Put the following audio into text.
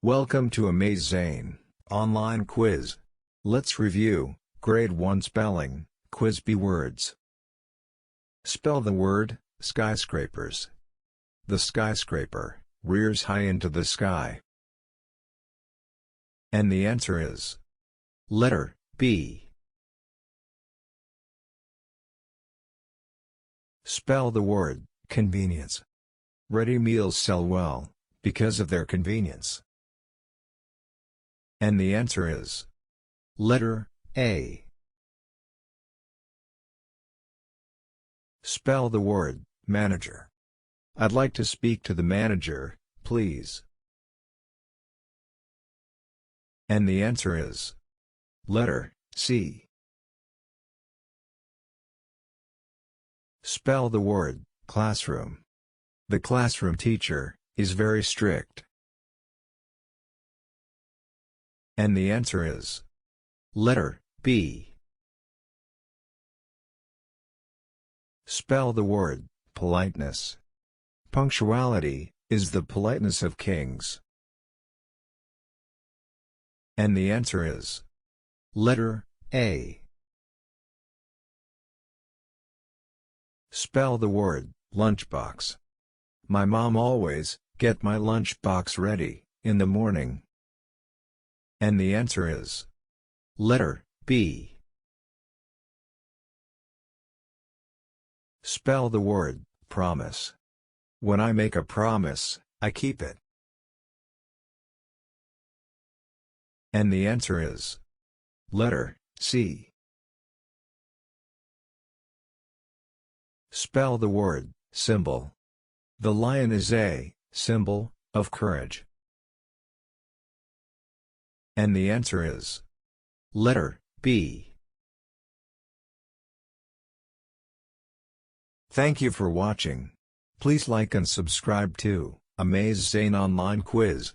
Welcome to Amaze Zane online quiz. Let's review. Grade 1 Spelling, Quiz B words. Spell the word, skyscrapers. The skyscraper rears high into the sky. And the answer is letter B. Spell the word, convenience. Ready meals sell well, because of their convenience. And the answer is letter A. Spell the word, manager. I'd like to speak to the manager, please. And the answer is letter C. Spell the word, classroom. The classroom teacher is very strict. And the answer is letter B. Spell the word, politeness. Punctuality is the politeness of kings. And the answer is letter A. Spell the word, lunchbox. My mom always get my lunchbox ready in the morning. And the answer is letter B. Spell the word, promise. When I make a promise, I keep it. And the answer is letter C. Spell the word, symbol. The lion is a symbol of courage. And the answer is letter B. Thank you for watching. Please like and subscribe to Amaze Zane Online Quiz.